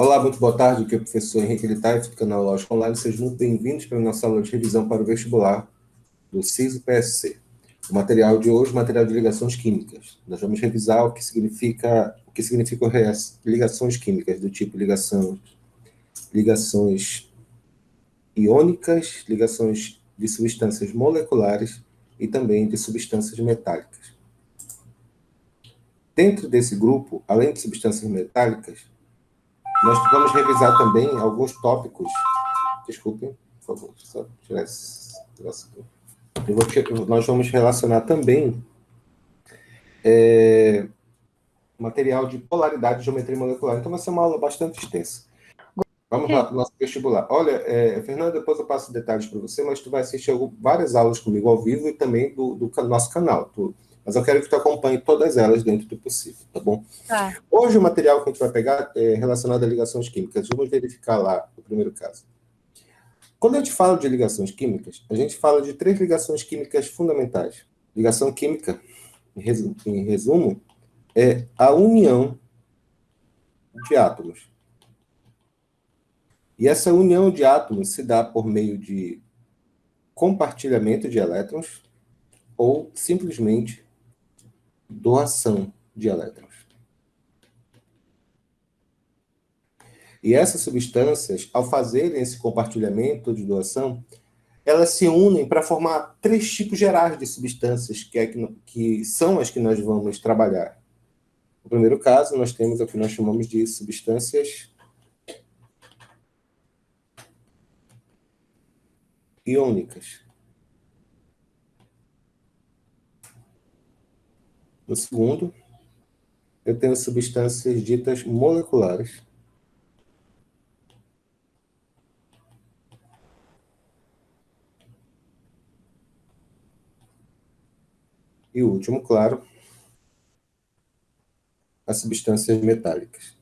Olá, muito boa tarde, aqui é o professor Henrique Litaif, do canal Lógica Online. Sejam muito bem-vindos para a nossa aula de revisão para o vestibular do SISO-PSC. O material de hoje, material de ligações químicas. Nós vamos revisar o que significam ligações químicas, do tipo ligações iônicas, ligações de substâncias moleculares e também de substâncias metálicas. Dentro desse grupo, além de substâncias metálicas, nós vamos revisar também alguns tópicos. Desculpem, por favor, só tirar esse negócio aqui. Nós vamos relacionar também material de polaridade e geometria molecular. Então vai ser uma aula bastante extensa. Vamos lá para o nosso vestibular. Olha, Fernanda, depois eu passo detalhes para você, mas tu vai assistir várias aulas comigo ao vivo e também do nosso canal. Mas eu quero que tu acompanhe todas elas dentro do possível, tá bom? Tá. Hoje o material que a gente vai pegar é relacionado a ligações químicas. Vamos verificar lá o primeiro caso. Quando a gente fala de ligações químicas, a gente fala de 3 ligações químicas fundamentais. Ligação química, em resumo, é a união de átomos. E essa união de átomos se dá por meio de compartilhamento de elétrons ou simplesmente doação de elétrons. E essas substâncias, ao fazerem esse compartilhamento de doação, elas se unem para formar 3 tipos gerais de substâncias, que são as que nós vamos trabalhar. No primeiro caso, nós temos o que nós chamamos de substâncias iônicas. No segundo, eu tenho substâncias ditas moleculares. E o último, claro, as substâncias metálicas.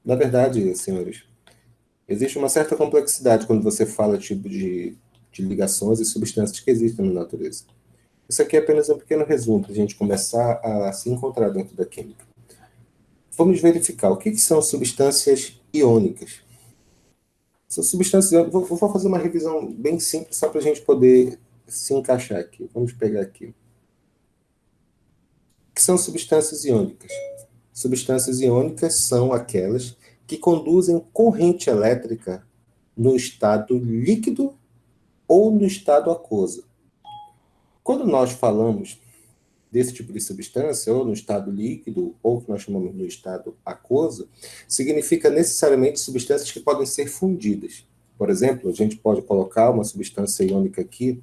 Na verdade, senhores, existe uma certa complexidade quando você fala tipo de ligações e substâncias que existem na natureza. Isso aqui é apenas um pequeno resumo para a gente começar a se encontrar dentro da química. Vamos verificar o que são substâncias iônicas. São substâncias. Vou fazer uma revisão bem simples só para a gente poder se encaixar aqui. Vamos pegar aqui. O que são substâncias iônicas? Substâncias iônicas são aquelas que conduzem corrente elétrica no estado líquido ou no estado aquoso. Quando nós falamos desse tipo de substância, ou no estado líquido, ou que nós chamamos no estado aquoso, significa necessariamente substâncias que podem ser fundidas. Por exemplo, a gente pode colocar uma substância iônica aqui,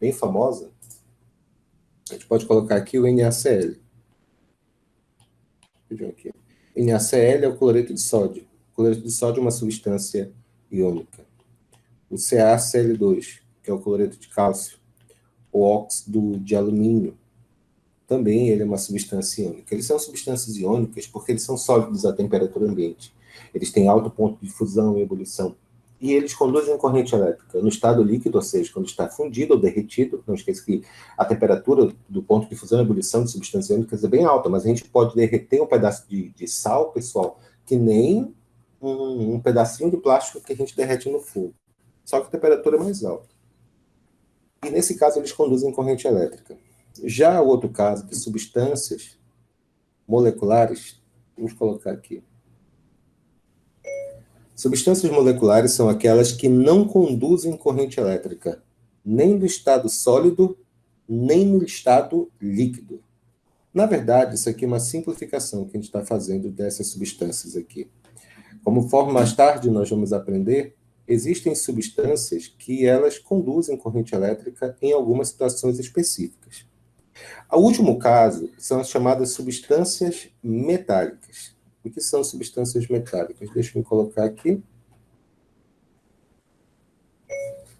bem famosa. A gente pode colocar aqui o NaCl. Aqui. NaCl é o cloreto de sódio. O cloreto de sódio é uma substância iônica. O CaCl2, que é o cloreto de cálcio. O óxido de alumínio, também ele é uma substância iônica. Eles são substâncias iônicas porque eles são sólidos à temperatura ambiente. Eles têm alto ponto de fusão e ebulição. E eles conduzem corrente elétrica no estado líquido, ou seja, quando está fundido ou derretido. Não esqueça que a temperatura do ponto de fusão e ebulição de substâncias iônicas é bem alta, mas a gente pode derreter um pedaço de sal, pessoal, que nem um pedacinho de plástico que a gente derrete no fogo. Só que a temperatura é mais alta. E nesse caso eles conduzem corrente elétrica. Já o outro caso de substâncias moleculares, vamos colocar aqui. Substâncias moleculares são aquelas que não conduzem corrente elétrica, nem no estado sólido, nem no estado líquido. Na verdade, isso aqui é uma simplificação que a gente está fazendo dessas substâncias aqui. Conforme mais tarde nós vamos aprender, existem substâncias que elas conduzem corrente elétrica em algumas situações específicas. O último caso são as chamadas substâncias metálicas. O que são substâncias metálicas? Deixa eu colocar aqui.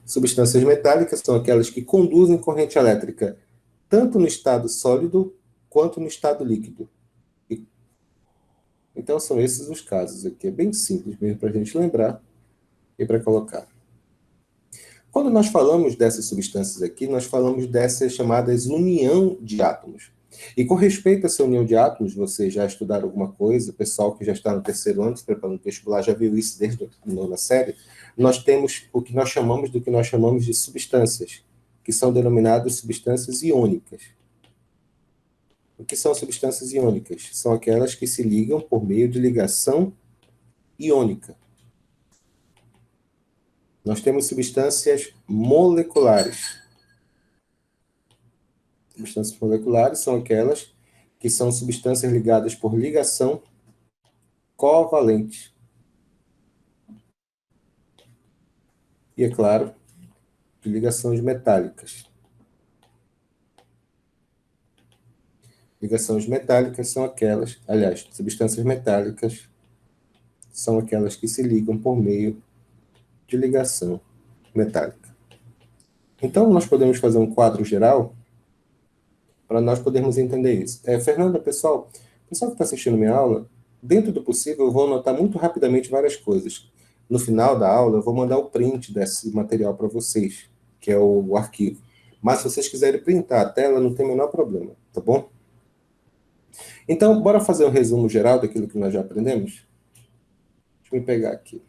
Substâncias metálicas são aquelas que conduzem corrente elétrica tanto no estado sólido quanto no estado líquido. Então, são esses os casos aqui. É bem simples mesmo para a gente lembrar e para colocar. Quando nós falamos dessas substâncias aqui, nós falamos dessas chamadas união de átomos. E com respeito a essa união de átomos, vocês já estudaram alguma coisa, o pessoal que já está no terceiro ano, se preparando para o vestibular, já viu isso desde a nona série, nós temos o que nós chamamos de substâncias, que são denominadas substâncias iônicas. O que são substâncias iônicas? São aquelas que se ligam por meio de ligação iônica. Nós temos substâncias moleculares. Substâncias moleculares são aquelas que são substâncias ligadas por ligação covalente. E, é claro, de ligações metálicas. Ligações metálicas são aquelas, aliás, substâncias metálicas são aquelas que se ligam por meio de ligação metálica. Então, nós podemos fazer um quadro geral para nós podermos entender isso. Fernanda, pessoal que está assistindo minha aula, dentro do possível, eu vou anotar muito rapidamente várias coisas. No final da aula, eu vou mandar o print desse material para vocês, que é o arquivo. Mas se vocês quiserem printar a tela, não tem o menor problema, tá bom? Então, bora fazer um resumo geral daquilo que nós já aprendemos? Deixa eu me pegar aqui.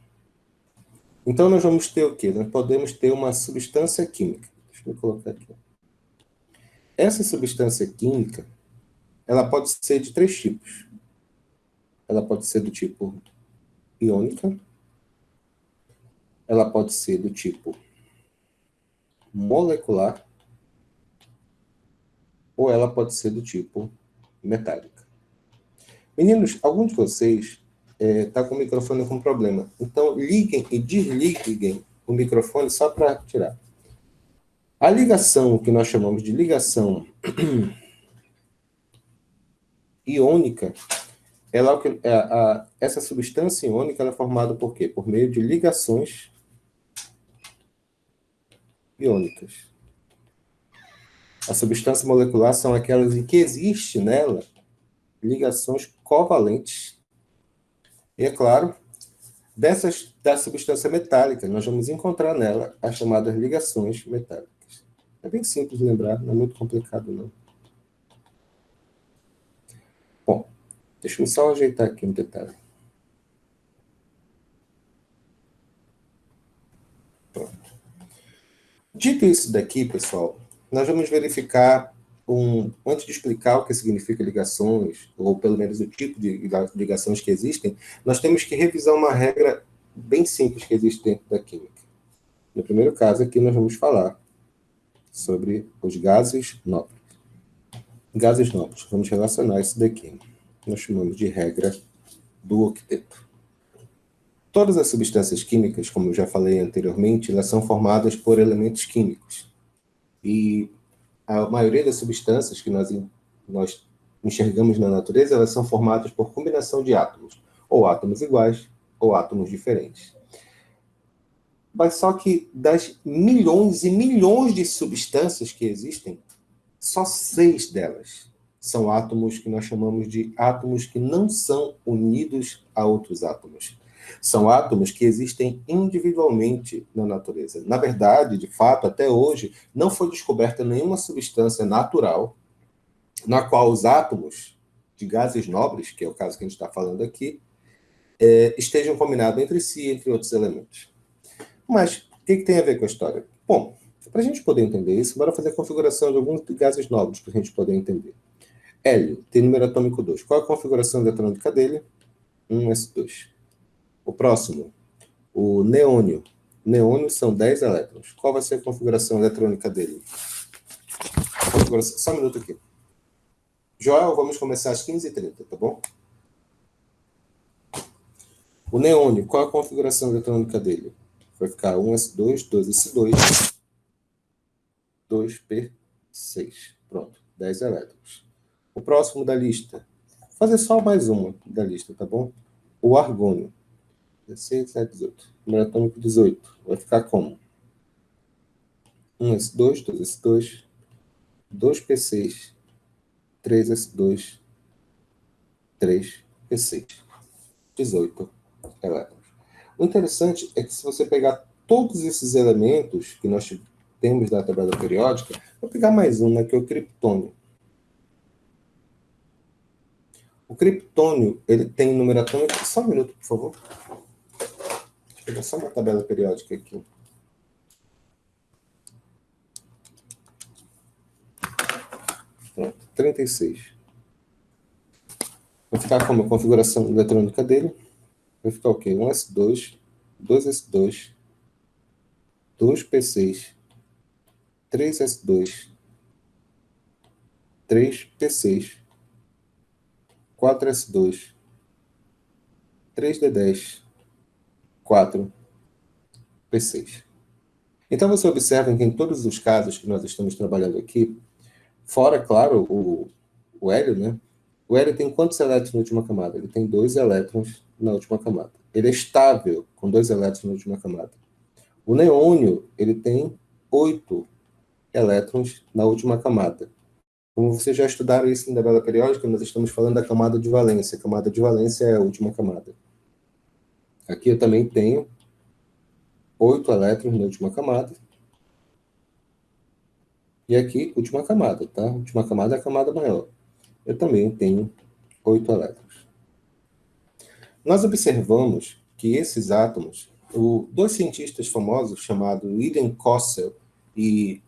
Então, nós vamos ter o quê? Nós podemos ter uma substância química. Deixa eu colocar aqui. Essa substância química, ela pode ser de 3 tipos. Ela pode ser do tipo iônica, ela pode ser do tipo molecular, ou ela pode ser do tipo metálica. Meninos, alguns de vocês tá com o microfone com problema. Então, liguem e desliguem o microfone só para tirar. A ligação, que nós chamamos de ligação iônica, essa substância iônica ela é formada por quê? Por meio de ligações iônicas. A substância molecular são aquelas em que existe nela ligações covalentes. E, é claro, da substância metálica, nós vamos encontrar nela as chamadas ligações metálicas. É bem simples de lembrar, não é muito complicado, não. Bom, deixa eu só ajeitar aqui um detalhe. Pronto. Dito isso daqui, pessoal, nós vamos verificar, antes de explicar o que significa ligações, ou pelo menos o tipo de ligações que existem, nós temos que revisar uma regra bem simples que existe dentro da química. No primeiro caso aqui, nós vamos falar sobre os gases nobres. Gases nobres, vamos relacionar isso daqui. Nós chamamos de regra do octeto. Todas as substâncias químicas, como eu já falei anteriormente, elas são formadas por elementos químicos. E a maioria das substâncias que nós enxergamos na natureza, elas são formadas por combinação de átomos, ou átomos iguais, ou átomos diferentes. Mas só que das milhões e milhões de substâncias que existem, só 6 delas são átomos que nós chamamos de átomos que não são unidos a outros átomos. São átomos que existem individualmente na natureza. Na verdade, de fato, até hoje, não foi descoberta nenhuma substância natural na qual os átomos de gases nobres, que é o caso que a gente está falando aqui, estejam combinados entre si, entre outros elementos. Mas o que tem a ver com a história? Bom, para a gente poder entender isso, bora fazer a configuração de alguns gases nobres para a gente poder entender. Hélio tem número atômico 2. Qual é a configuração eletrônica dele? 1s2. O próximo, o neônio. Neônio são 10 elétrons. Qual vai ser a configuração eletrônica dele? Só um minuto aqui. Joel, vamos começar às 15h30, tá bom? O neônio, qual é a configuração eletrônica dele? Vai ficar 1s2, 2s2, 2p6. Pronto, 10 elétrons. O próximo da lista. Vou fazer só mais uma da lista, tá bom? O argônio. 16, 7, 18. Número atômico 18. Vai ficar como? 1s2, 2s2, 2p6, 3s2, 3p6. 18 elétrons. O interessante é que se você pegar todos esses elementos que nós temos na tabela periódica, vou pegar mais um, né, que é o criptônio. O criptônio, ele tem número atômico... Só um minuto, por favor. Deixa eu pegar só uma tabela periódica aqui. Pronto, 36. Vai ficar como a configuração eletrônica dele. Vai ficar o quê? 1s2, 2s2, 2p6, 3s2, 3p6, 4s2, 3d10, 4p6. Então, você observa que em todos os casos que nós estamos trabalhando aqui, fora, claro, o hélio, né? O hélio tem quantos elétrons na última camada? Ele tem 2 elétrons na última camada. Ele é estável com 2 elétrons na última camada. O neônio, ele tem 8 elétrons na última camada. Como vocês já estudaram isso na tabela periódica, nós estamos falando da camada de valência. A camada de valência é a última camada. Aqui eu também tenho 8 elétrons na última camada. E aqui, última camada, tá? A última camada é a camada maior. Eu também tenho 8 elétrons. Nós observamos que esses átomos, dois cientistas famosos chamados William Kossel e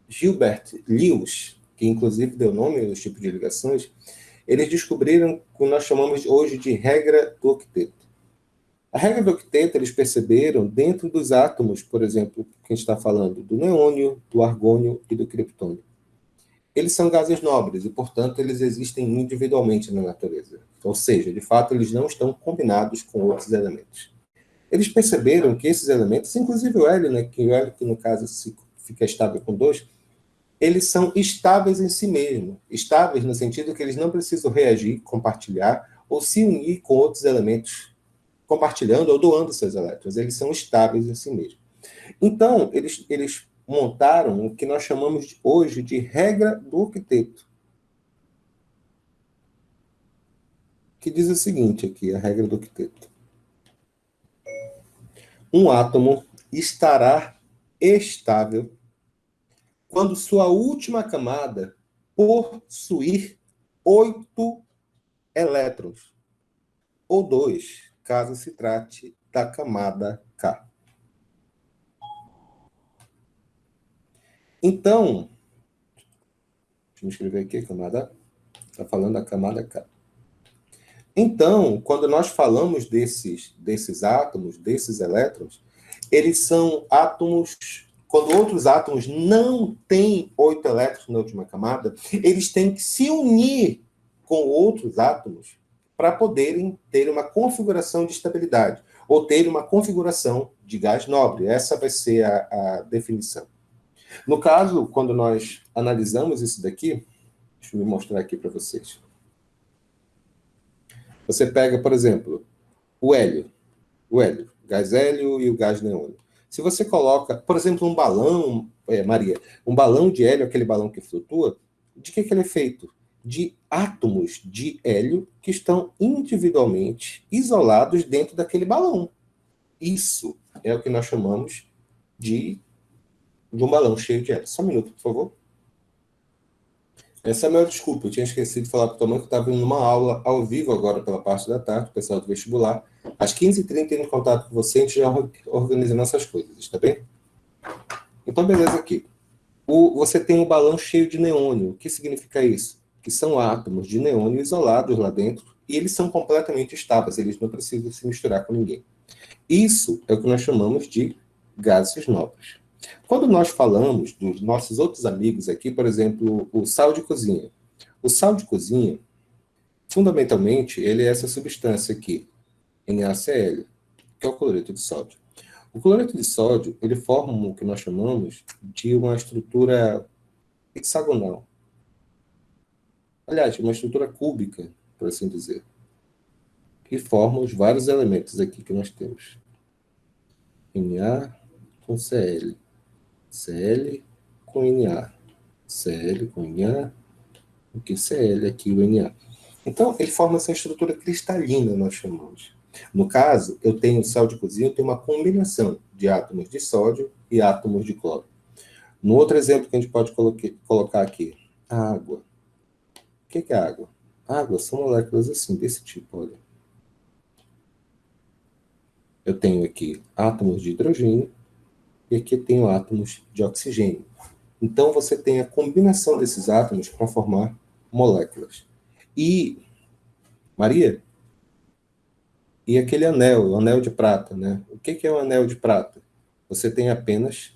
Gilbert Lewis, que inclusive deu nome aos tipos de ligações, eles descobriram o que nós chamamos hoje de regra do octeto. A regra do octeto, eles perceberam dentro dos átomos, por exemplo, que a gente está falando do neônio, do argônio e do criptônio. Eles são gases nobres e, portanto, eles existem individualmente na natureza. Ou seja, de fato, eles não estão combinados com outros elementos. Eles perceberam que esses elementos, inclusive o hélio, né, que o hélio, que no caso fica estável com 2, eles são estáveis em si mesmos. Estáveis no sentido que eles não precisam reagir, compartilhar ou se unir com outros elementos, compartilhando ou doando seus elétrons. Eles são estáveis em si mesmos. Então, eles montaram o que nós chamamos hoje de regra do octeto, que diz o seguinte aqui, a regra do octeto. Um átomo estará estável quando sua última camada possuir 8 elétrons, ou 2, caso se trate da camada K. Então, deixa eu escrever aqui, camada, está falando da camada K. Então, quando nós falamos desses átomos, desses elétrons, eles são átomos, quando outros átomos não têm 8 elétrons na última camada, eles têm que se unir com outros átomos para poderem ter uma configuração de estabilidade, ou ter uma configuração de gás nobre. Essa vai ser a definição. No caso, quando nós analisamos isso daqui, deixa eu mostrar aqui para vocês. Você pega, por exemplo, o hélio, gás hélio e o gás neônio. Se você coloca, por exemplo, um balão, Maria, um balão de hélio, aquele balão que flutua, de que ele é feito? De átomos de hélio que estão individualmente isolados dentro daquele balão. Isso é o que nós chamamos de um balão cheio de hélio. Só um minuto, por favor. Essa é a minha desculpa, eu tinha esquecido de falar para o Tomás que eu estava em uma aula ao vivo agora pela parte da tarde, o pessoal do vestibular. Às 15h30 em contato com você, a gente já organiza nossas coisas, está bem? Então, beleza aqui. Você tem um balão cheio de neônio. O que significa isso? Que são átomos de neônio isolados lá dentro e eles são completamente estáveis, eles não precisam se misturar com ninguém. Isso é o que nós chamamos de gases nobres. Quando nós falamos dos nossos outros amigos aqui, por exemplo, o sal de cozinha. O sal de cozinha, fundamentalmente, ele é essa substância aqui, NaCl, que é o cloreto de sódio. O cloreto de sódio, ele forma o que nós chamamos de uma estrutura hexagonal. Aliás, uma estrutura cúbica, por assim dizer, que forma os vários elementos aqui que nós temos. Na com Cl. Cl com Na. Cl com Na. O que Cl aqui, o Na. Então, ele forma essa estrutura cristalina, nós chamamos. No caso, eu tenho sal de cozinha, eu tenho uma combinação de átomos de sódio e átomos de cloro. No outro exemplo que a gente pode colocar aqui, a água. O que é água? Água são moléculas assim, desse tipo, olha. Eu tenho aqui átomos de hidrogênio e aqui eu tenho átomos de oxigênio. Então, você tem a combinação desses átomos para formar moléculas. E, Maria, e aquele anel, o anel de prata, né? O que é um anel de prata? Você tem apenas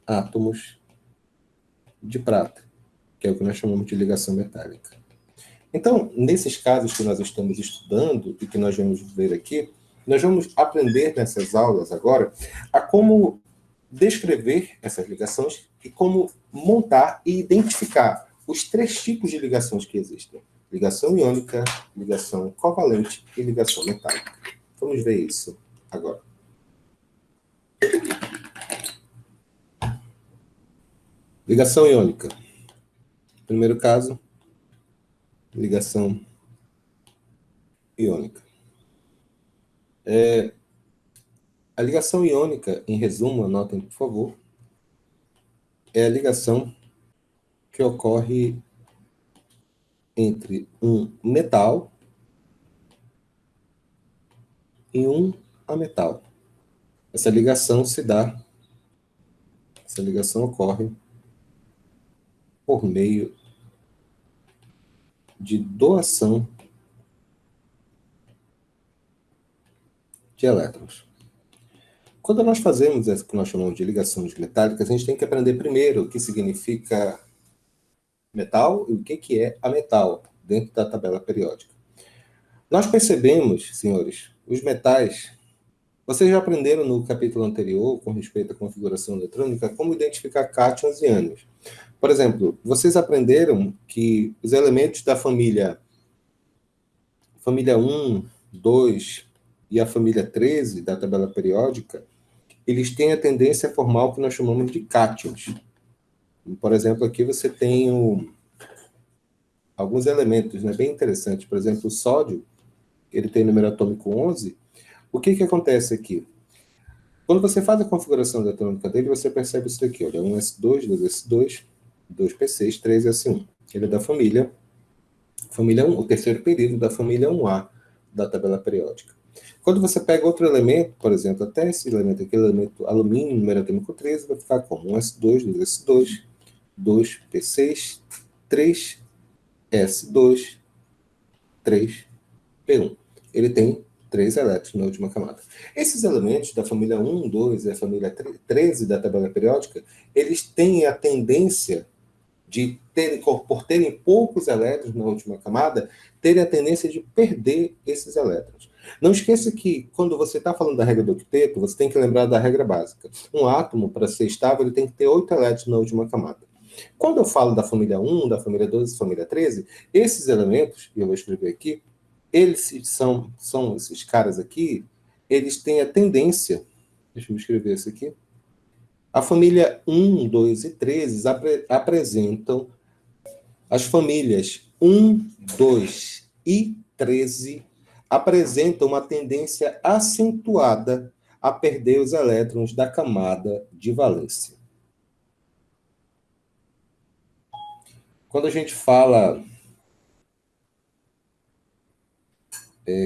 átomos de prata, que é o que nós chamamos de ligação metálica. Então, nesses casos que nós estamos estudando e que nós vamos ver aqui, nós vamos aprender nessas aulas agora a como descrever essas ligações e como montar e identificar os 3 tipos de ligações que existem: ligação iônica, ligação covalente e ligação metálica. Vamos ver isso agora. Ligação iônica. Primeiro caso, ligação iônica. A ligação iônica, em resumo, anotem, por favor, é a ligação que ocorre entre um metal e um ametal. Essa ligação ocorre por meio de doação de elétrons. Quando nós fazemos o que nós chamamos de ligações metálicas, a gente tem que aprender primeiro o que significa metal e o que é ametal, dentro da tabela periódica. Nós percebemos, senhores, os metais. Vocês já aprenderam no capítulo anterior, com respeito à configuração eletrônica, como identificar cátions e ânions. Por exemplo, vocês aprenderam que os elementos da família 1, 2 e a família 13 da tabela periódica, eles têm a tendência a formar o que nós chamamos de cátions. Por exemplo, aqui você tem alguns elementos, né, bem interessantes. Por exemplo, o sódio, ele tem número atômico 11. O que acontece aqui? Quando você faz a configuração eletrônica dele, você percebe isso daqui, olha, 1s2, 2s2, 2p6, 3s1. Ele é da família 1, o terceiro período da família 1A da tabela periódica. Quando você pega outro elemento, por exemplo, até esse elemento aqui, elemento alumínio, número atômico 13, vai ficar como 1s2, 2s2, 2p6, 3s2, 3p1. Ele tem 3 elétrons na última camada. Esses elementos da família 1, 2 e a família 13 da tabela periódica, eles têm a tendência de por terem poucos elétrons na última camada, terem a tendência de perder esses elétrons. Não esqueça que, quando você está falando da regra do octeto, você tem que lembrar da regra básica. Um átomo, para ser estável, ele tem que ter 8 elétrons na última camada. Quando eu falo da família 1, da família 12 e da família 13, esses elementos, e eu vou escrever aqui, eles são esses caras aqui, eles têm a tendência, deixa eu escrever isso aqui, a família 1, 2 e 13 apresentam, as famílias 1, 2 e 13 apresentam uma tendência acentuada a perder os elétrons da camada de valência. Quando a gente fala...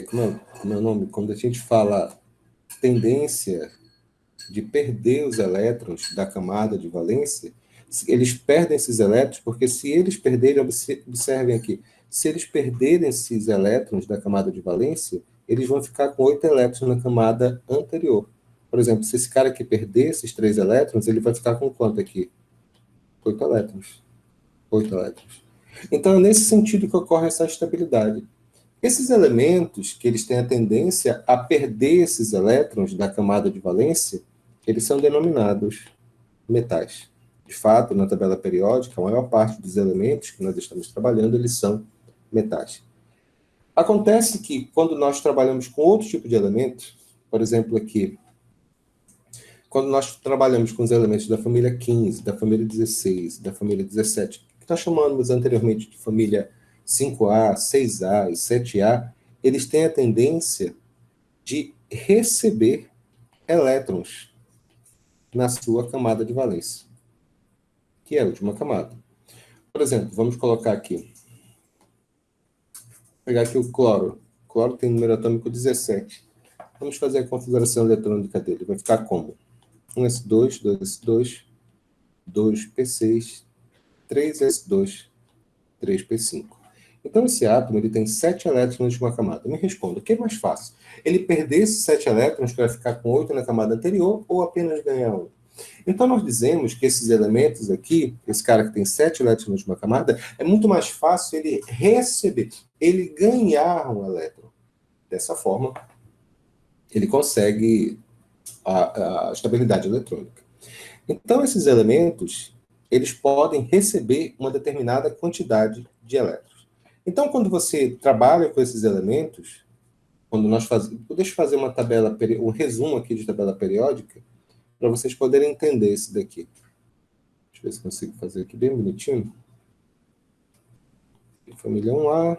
como é o nome? Quando a gente fala tendência de perder os elétrons da camada de valência, eles perdem esses elétrons, porque se eles perderem, observem aqui, se eles perderem esses elétrons da camada de valência, eles vão ficar com 8 elétrons na camada anterior. Por exemplo, se esse cara aqui perder esses 3 elétrons, ele vai ficar com quanto aqui? 8 elétrons. 8 elétrons. Então, é nesse sentido que ocorre essa estabilidade. Esses elementos, que eles têm a tendência a perder esses elétrons da camada de valência, eles são denominados metais. De fato, na tabela periódica, a maior parte dos elementos que nós estamos trabalhando, eles são metais. Acontece que, quando nós trabalhamos com outro tipo de elemento, por exemplo, aqui, quando nós trabalhamos com os elementos da família 15, da família 16, da família 17, que nós chamamos anteriormente de família 5A, 6A e 7A, eles têm a tendência de receber elétrons na sua camada de valência, que é a última camada. Por exemplo, vamos colocar aqui. Vou pegar aqui o cloro. O cloro tem número atômico 17. Vamos fazer a configuração eletrônica dele. Vai ficar como? 1s2, 2s2, 2p6, 3s2, 3p5. Então, esse átomo ele tem 7 elétrons de uma camada. Me responda, o que é mais fácil? Ele perder esses 7 elétrons para ficar com 8 na camada anterior ou apenas ganhar 1? Então, nós dizemos que esses elementos aqui, esse cara que tem 7 elétrons de uma camada, é muito mais fácil ele receber, ele ganhar um elétron. Dessa forma, ele consegue a estabilidade eletrônica. Então, esses elementos, eles podem receber uma determinada quantidade de elétrons. Então, quando você trabalha com esses elementos, quando nós fazemos... Deixa eu fazer uma tabela, um resumo aqui de tabela periódica, para vocês poderem entender isso daqui. Deixa eu ver se consigo fazer aqui bem bonitinho. Família 1A,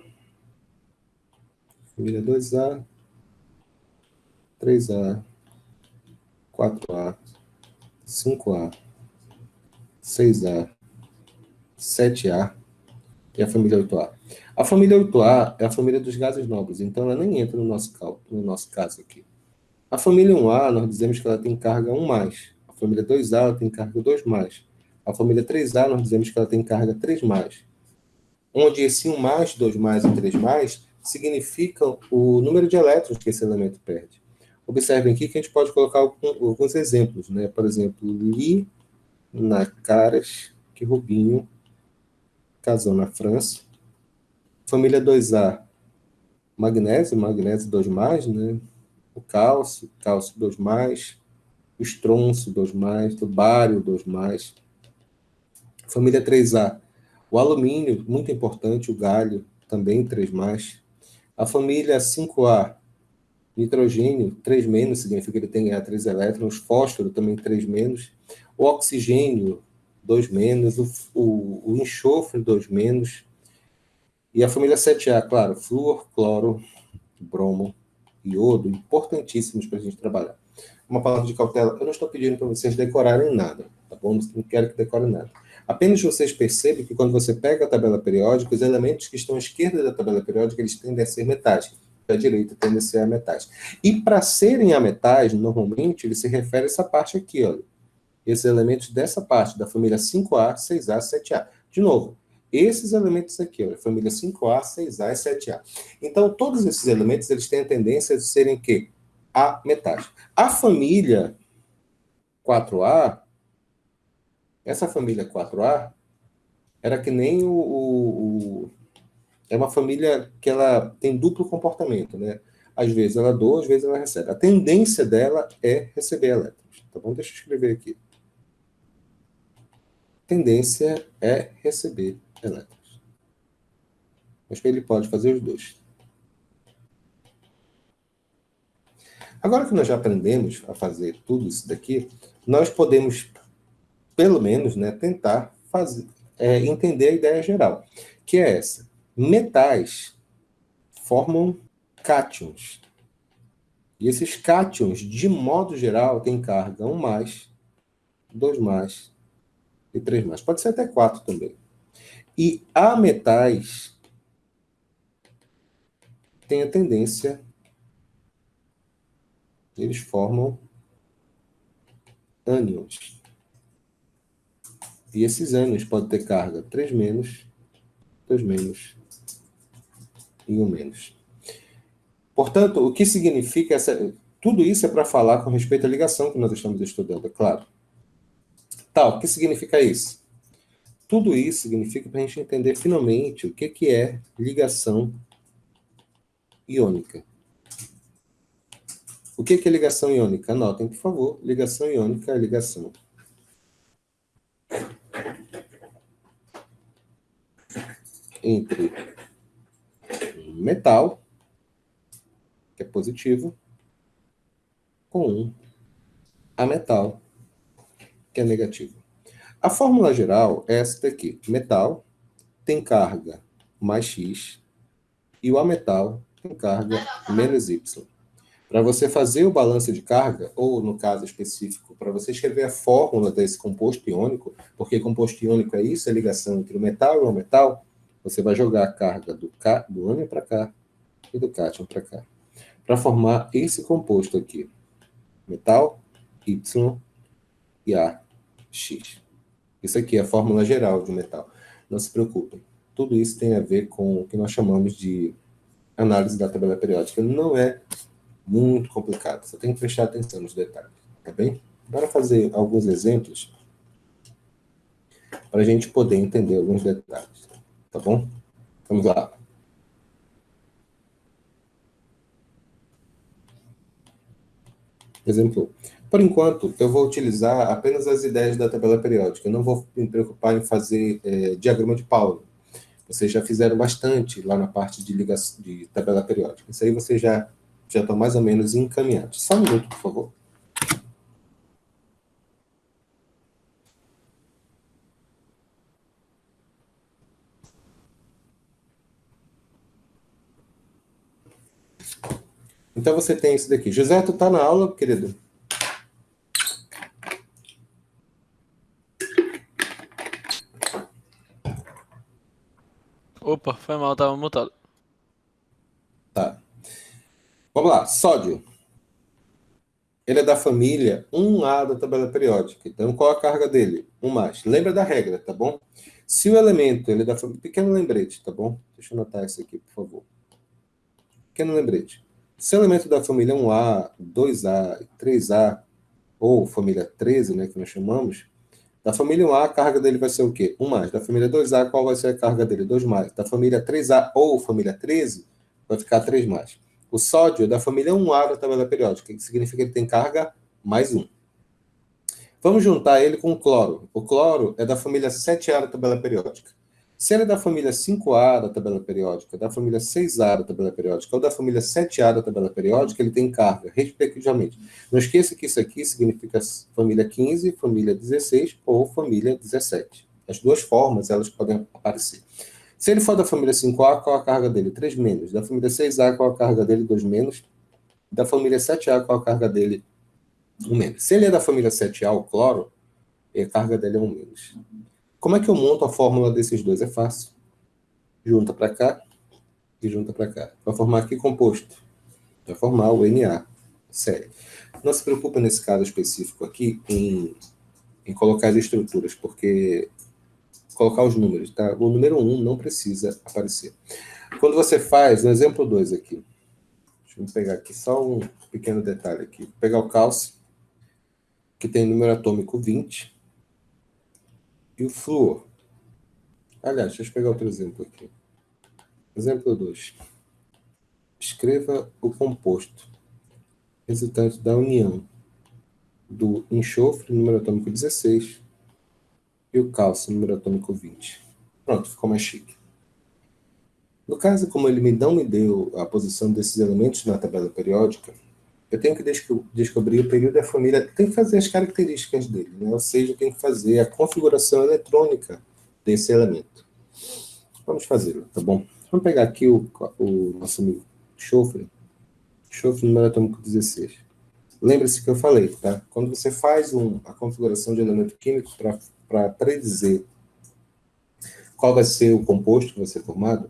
família 2A, 3A, 4A, 5A, 6A, 7A e a família 8A. A família 8A é a família dos gases nobres, então ela nem entra no nosso caso aqui. A família 1A, nós dizemos que ela tem carga 1+. A família 2A ela tem carga 2+. A família 3A, nós dizemos que ela tem carga 3+. Onde esse 1+, 2+, e 3+, significam o número de elétrons que esse elemento perde. Observem aqui que a gente pode colocar alguns exemplos, né? Por exemplo, Li na Caras, que Rubinho casou na França. Família 2A, magnésio 2+, né? O cálcio 2+, o estronço 2+, o bário 2+. Família 3A, o alumínio, muito importante, o galho, também 3+. A família 5A, nitrogênio, 3-, significa que ele tem 3 elétrons. Fósforo, também 3-. O oxigênio, 2-. O enxofre, 2-. E a família 7A, claro, flúor, cloro, bromo, iodo, importantíssimos para a gente trabalhar. Uma palavra de cautela, eu não estou pedindo para vocês decorarem nada, tá bom? Não quero que decorem nada. Apenas vocês percebem que quando você pega a tabela periódica, os elementos que estão à esquerda da tabela periódica, eles tendem a ser metais. À direita tendem a ser ametais. E para serem ametais, normalmente, ele se refere a essa parte aqui, olha. Esses elementos dessa parte, da família 5A, 6A, 7A. De novo, esses elementos aqui, olha, família 5A, 6A e 7A. Então, todos esses elementos, eles têm a tendência de serem quê? Ametais. A família 4A, essa família 4A, era que nem é uma família que ela tem duplo comportamento, né? Às vezes ela doa, às vezes ela recebe. A tendência dela é receber elétrons. Tá bom? Deixa eu escrever aqui. Tendência é receber elétrons. Mas ele pode fazer os dois. Agora que nós já aprendemos a fazer tudo isso daqui, nós podemos, pelo menos, né, tentar entender a ideia geral, que é essa. Metais formam cátions. E esses cátions, de modo geral, têm carga 1+, 2+, e 3+. Pode ser até 4 também. E ametais têm a tendência, eles formam ânions. E esses ânions podem ter carga 3-, 2-, e 1-. Portanto, o que significa essa... Tudo isso é para falar com respeito à ligação que nós estamos estudando, é claro. Tá, o que significa isso? Tudo isso significa para a gente entender finalmente o que é ligação iônica. O que é ligação iônica? Anotem, por favor. Ligação iônica é ligação entre um metal, que é positivo, com um ametal, que é negativo. A fórmula geral é essa daqui. Metal tem carga mais X e o ametal tem carga menos Y. Para você fazer o balanço de carga, ou no caso específico, para você escrever a fórmula desse composto iônico, porque composto iônico é isso, é a ligação entre o metal e o metal, você vai jogar a carga do ânion para cá e do cátion para cá, para formar esse composto aqui, metal, Y e A, X. Isso aqui é a fórmula geral de metal. Não se preocupem. Tudo isso tem a ver com o que nós chamamos de análise da tabela periódica. Não é muito complicado. Você tem que prestar atenção nos detalhes. Tá bem? Bora fazer alguns exemplos para a gente poder entender alguns detalhes. Tá bom? Vamos lá. Exemplo 1. Por enquanto, eu vou utilizar apenas as ideias da tabela periódica. Eu não vou me preocupar em fazer diagrama de Pauli. Vocês já fizeram bastante lá na parte de tabela periódica. Isso aí vocês já estão mais ou menos encaminhados. Só um minuto, por favor. Então você tem isso daqui. José, tu tá na aula, querido? Opa, foi mal, tava mutado. Tá. Vamos lá. Sódio. Ele é da família 1A da tabela periódica. Então, qual a carga dele? 1+. Lembra da regra, tá bom? Se o elemento, ele é da família... Pequeno lembrete, tá bom? Deixa eu anotar isso aqui, por favor. Pequeno lembrete. Se o elemento da família 1A, 2A, 3A, ou família 13, né, que nós chamamos, da família 1A, a carga dele vai ser o quê? 1+. Da família 2A, qual vai ser a carga dele? 2+. Da família 3A ou família 13, vai ficar 3+. O sódio é da família 1A da tabela periódica, que significa que ele tem carga mais 1. Vamos juntar ele com o cloro. O cloro é da família 7A da tabela periódica. Se ele é da família 5A da tabela periódica, da família 6A da tabela periódica ou da família 7A da tabela periódica, ele tem carga, respectivamente. Não esqueça que isso aqui significa família 15, família 16 ou família 17. As duas formas, elas podem aparecer. Se ele for da família 5A, qual a carga dele? 3-. Da família 6A, qual a carga dele? 2-. Da família 7A, qual a carga dele? 1-. Se ele é da família 7A, o cloro, a carga dele é 1-. Como é que eu monto a fórmula desses dois? É fácil. Junta para cá e junta para cá. Vai formar que composto? Vai formar o Na, série. Não se preocupa nesse caso específico aqui em colocar as estruturas, porque colocar os números, tá? O número 1 não precisa aparecer. Quando você faz, no exemplo 2 aqui, deixa eu pegar aqui só um pequeno detalhe aqui. Vou pegar o cálcio, que tem número atômico 20, e o flúor. Aliás, deixa eu pegar outro exemplo aqui. Exemplo 2. Escreva o composto resultante da união do enxofre, número atômico 16, e o cálcio, número atômico 20. Pronto, ficou mais chique. No caso, como ele não me deu a posição desses elementos na tabela periódica, eu tenho que descobrir o período da família, tem que fazer as características dele, né? Ou seja, eu tenho que fazer a configuração eletrônica desse elemento. Vamos fazê-lo, tá bom? Vamos pegar aqui o nosso amigo enxofre número atômico 16. Lembre-se que eu falei, tá? Quando você faz a configuração de elemento químico para predizer qual vai ser o composto que vai ser formado,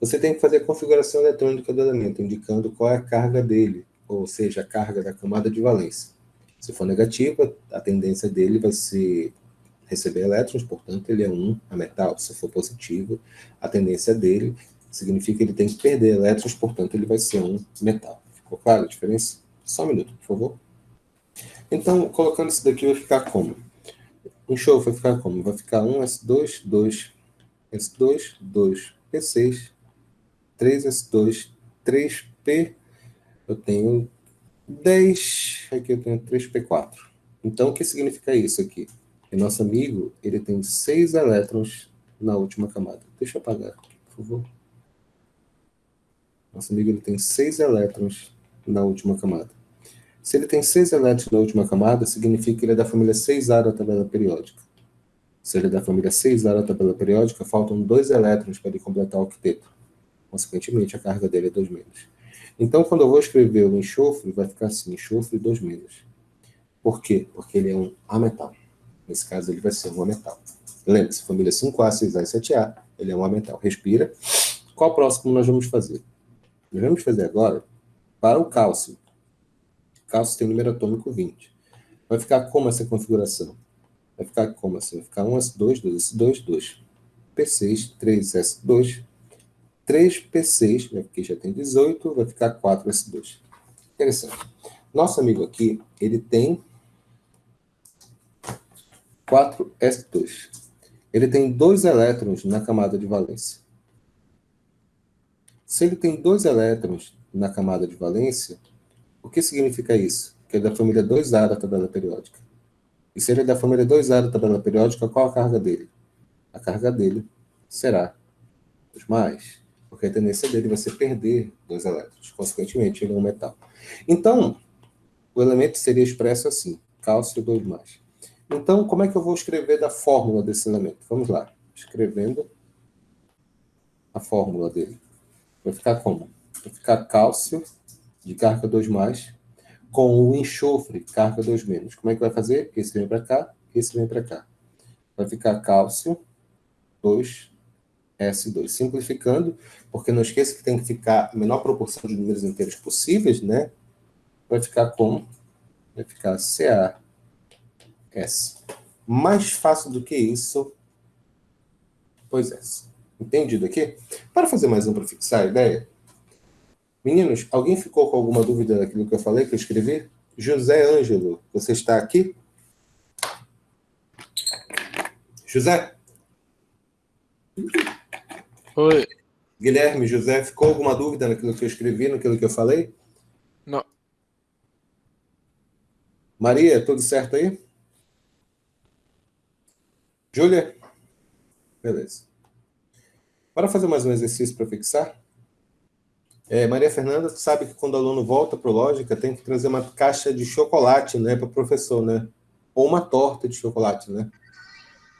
você tem que fazer a configuração eletrônica do elemento, indicando qual é a carga dele, ou seja, a carga da camada de valência. Se for negativa, a tendência dele vai ser receber elétrons, portanto, ele é a metal. Se for positivo, a tendência dele significa que ele tem que perder elétrons, portanto, ele vai ser um metal. Ficou claro a diferença? Só um minuto, por favor. Então, colocando isso daqui, vai ficar como? Enxofre vai ficar como? Vai ficar 1s2, 2s2, 2p6, 3s2, 3p, eu tenho 10, aqui eu tenho 3p4. Então, o que significa isso aqui? Que nosso amigo, ele tem 6 elétrons na última camada. Deixa eu apagar aqui, por favor. Nosso amigo, ele tem 6 elétrons na última camada. Se ele tem 6 elétrons na última camada, significa que ele é da família 6A da tabela periódica. Se ele é da família 6A da tabela periódica, faltam 2 elétrons para ele completar o octeto. Consequentemente, a carga dele é 2-. Então, quando eu vou escrever o enxofre, vai ficar assim, enxofre 2 menos. Por quê? Porque ele é um ametal. Nesse caso, ele vai ser um ametal. Lembre-se, família 5A, 6A e 7A, ele é um ametal. Respira. Qual próximo nós vamos fazer? Nós vamos fazer agora para o cálcio. O cálcio tem número atômico 20. Vai ficar como essa configuração? Vai ficar como assim? Vai ficar 1s2, 2s2, 2. P6, 3s2, 3p6, aqui já tem 18, vai ficar 4s2. Interessante. Nosso amigo aqui, ele tem 4s2. Ele tem 2 elétrons na camada de valência. Se ele tem 2 elétrons na camada de valência, o que significa isso? Que ele é da família 2A da tabela periódica. E se ele é da família 2A da tabela periódica, qual a carga dele? A carga dele será 2+, porque a tendência dele vai ser perder 2 elétrons. Consequentemente, ele é um metal. Então, o elemento seria expresso assim, cálcio 2+. Então, como é que eu vou escrever da fórmula desse elemento? Vamos lá. Escrevendo a fórmula dele. Vai ficar como? Vai ficar cálcio de carga 2+, com o enxofre, carga 2-. Como é que vai fazer? Esse vem para cá, esse vem para cá. Vai ficar cálcio 2s2. Simplificando, porque não esqueça que tem que ficar a menor proporção de números inteiros possíveis, né? Vai ficar como? Vai ficar CaS. Mais fácil do que isso, pois é. Entendido aqui? Para fazer mais um para fixar a ideia, meninos, alguém ficou com alguma dúvida daquilo que eu falei, que eu escrevi? José Ângelo, você está aqui? José? Oi. Guilherme, José, ficou alguma dúvida naquilo que eu escrevi, naquilo que eu falei? Não. Maria, tudo certo aí? Júlia? Beleza. Bora fazer mais um exercício para fixar? Maria Fernanda sabe que quando o aluno volta para o Lógica, tem que trazer uma caixa de chocolate, né, para o professor, né? Ou uma torta de chocolate, né?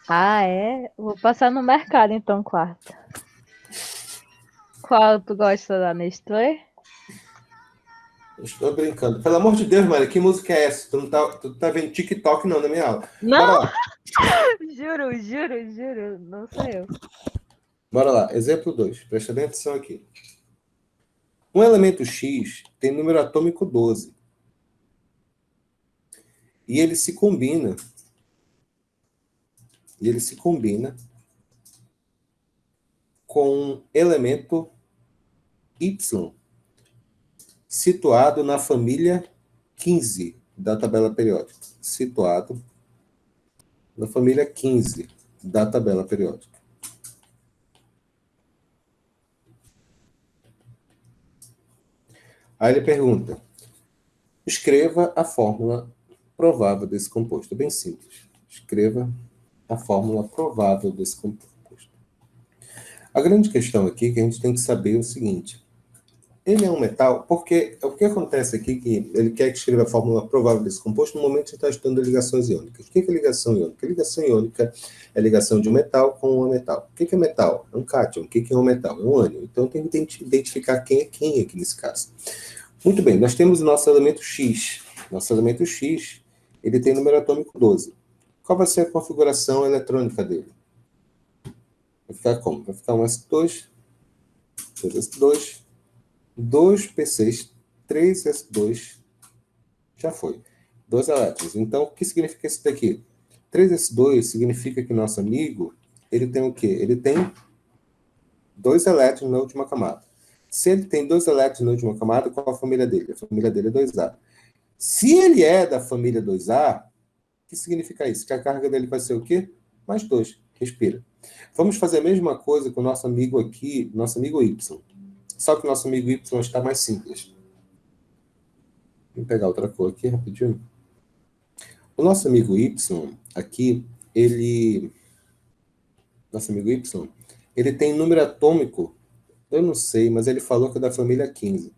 Ah, é? Vou passar no mercado então, quarta. Qual tu gosta da Nestlé? Estou brincando. Pelo amor de Deus, Maria, que música é essa? Tu tá vendo TikTok não na minha aula. Bora Não, lá. juro, não sou eu. Bora lá. Exemplo 2. Presta bem atenção aqui. Um elemento X tem número atômico 12. E ele se combina. Com um elemento Y, situado na família 15 da tabela periódica. Situado na família 15 da tabela periódica. Aí ele pergunta, escreva a fórmula provável desse composto. É bem simples. Escreva a fórmula provável desse composto. A grande questão aqui é que a gente tem que saber o seguinte. Ele é um metal, porque o que acontece aqui que ele quer que escreva a fórmula provável desse composto no momento que você está estudando ligações iônicas. O que é ligação iônica? A ligação iônica é a ligação de um metal com um ametal. O que é metal? É um cátion. O que é um metal? É um ânion. Então tem que identificar quem é quem aqui nesse caso. Muito bem, nós temos o nosso elemento X. Nosso elemento X, ele tem número atômico 12. Qual vai ser a configuração eletrônica dele? Vai ficar como? Vai ficar um S2, 2S2, 2p6, 3s2, já foi. 2 elétrons. Então, o que significa isso daqui? 3s2 significa que nosso amigo, ele tem o quê? Ele tem 2 elétrons na última camada. Se ele tem 2 elétrons na última camada, qual a família dele? A família dele é 2A. Se ele é da família 2A, o que significa isso? Que a carga dele vai ser o quê? Mais 2. Respira. Vamos fazer a mesma coisa com o nosso amigo aqui, nosso amigo Y. Só que o nosso amigo Y está mais simples. Vou pegar outra cor aqui rapidinho. O nosso amigo Y aqui, nosso amigo Y, ele tem número atômico, eu não sei, mas ele falou que é da família 15.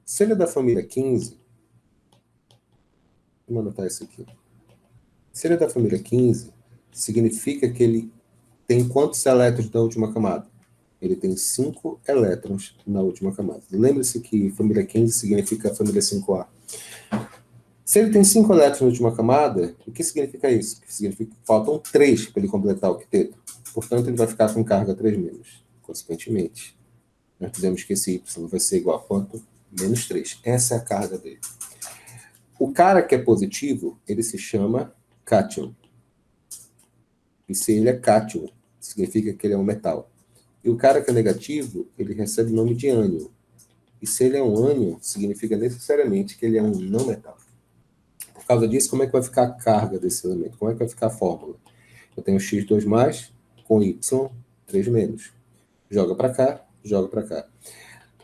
Se ele é da família 15, vamos anotar isso aqui. Se ele é da família 15, significa que ele tem quantos elétrons na última camada? Ele tem 5 elétrons na última camada. Lembre-se que família 15 significa família 5A. Se ele tem 5 elétrons na última camada, o que significa isso? Significa que faltam 3 para ele completar o quinteto. Portanto, ele vai ficar com carga 3-. Consequentemente, nós dizemos que esse Y vai ser igual a quanto? -3. Essa é a carga dele. O cara que é positivo, ele se chama cátion. E se ele é cátion, significa que ele é um metal. E o cara que é negativo, ele recebe o nome de ânion. E se ele é um ânion, significa necessariamente que ele é um não metal. Por causa disso, como é que vai ficar a carga desse elemento? Como é que vai ficar a fórmula? Eu tenho x2+, com y 3-. Joga para cá, joga para cá.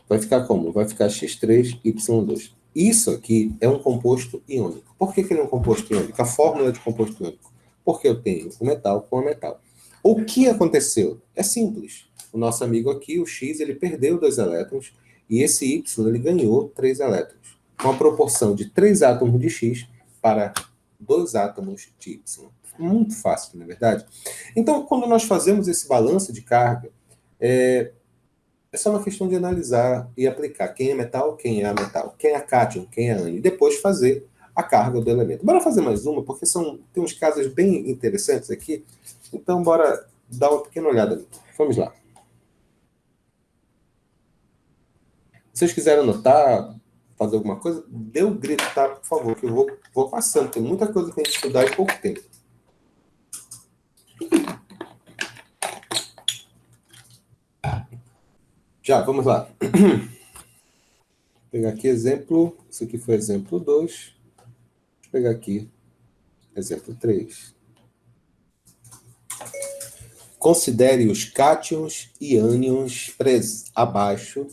Vai ficar como? Vai ficar x3, y2. Isso aqui é um composto iônico. Por que ele é um composto iônico? A fórmula de composto iônico. Porque eu tenho o metal com o metal. O que aconteceu? É simples. O nosso amigo aqui, o X, ele perdeu 2 elétrons e esse Y, ele ganhou 3 elétrons. Uma proporção de 3 átomos de X para 2 átomos de Y. Muito fácil, não é verdade? Então, quando nós fazemos esse balanço de carga, é só uma questão de analisar e aplicar quem é metal, quem é ametal, quem é cátion, quem é ânion, e depois fazer a carga do elemento. Bora fazer mais uma, porque tem uns casos bem interessantes aqui. Então, bora dar uma pequena olhada. Vamos lá. Se vocês quiserem anotar, fazer alguma coisa, dê um grito, tá? Por favor, que eu vou passando. Tem muita coisa para a gente estudar em pouco tempo. Já, vamos lá. Vou pegar aqui exemplo. Isso aqui foi exemplo 2. Vou pegar aqui exemplo 3. Considere os cátions e ânions abaixo.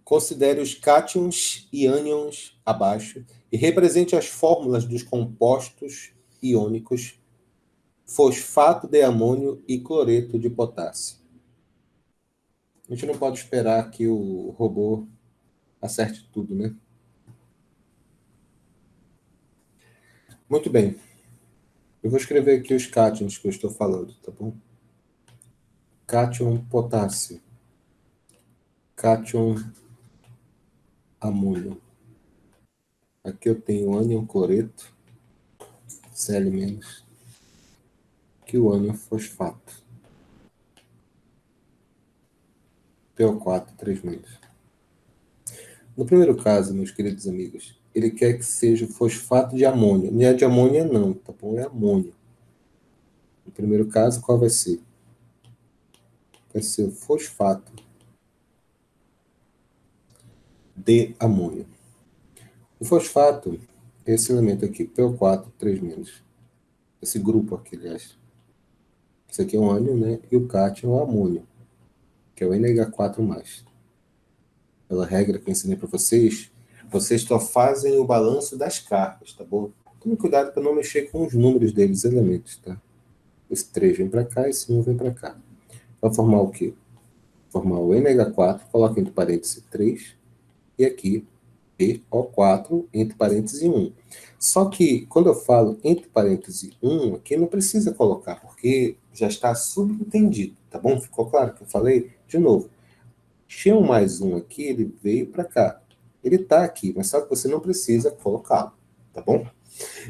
Considere os cátions e ânions abaixo e represente as fórmulas dos compostos iônicos fosfato de amônio e cloreto de potássio. A gente não pode esperar que o robô acerte tudo, né? Muito bem. Eu vou escrever aqui os cátions que eu estou falando, tá bom? Cátion potássio. Cátion amônio. Aqui eu tenho ânion cloreto, Cl-. Aqui o ânion fosfato. PO4, 3-. No primeiro caso, meus queridos amigos, ele quer que seja fosfato de amônio. Não é de amônia não, tá bom? É amônio. No primeiro caso, qual vai ser? Vai ser o fosfato de amônio. O fosfato é esse elemento aqui, PO4, 3-. Esse grupo aqui, aliás. Esse aqui é o ânion, né? E o cátion é o amônio, que é o NH4+. Pela regra que eu ensinei para vocês, vocês só fazem o balanço das cargas, tá bom? Tome cuidado para não mexer com os números deles, elementos, tá? Esse 3 vem para cá, esse 1 vem para cá. Vai formar o quê? Formar o NH4, coloca entre parênteses 3, e aqui PO4, entre parênteses 1. Só que, quando eu falo entre parênteses 1, aqui não precisa colocar, porque já está subentendido, tá bom? Ficou claro que eu falei? De novo. Tinha um mais um aqui, ele veio para cá. Ele está aqui, mas só que você não precisa colocá-lo, tá bom?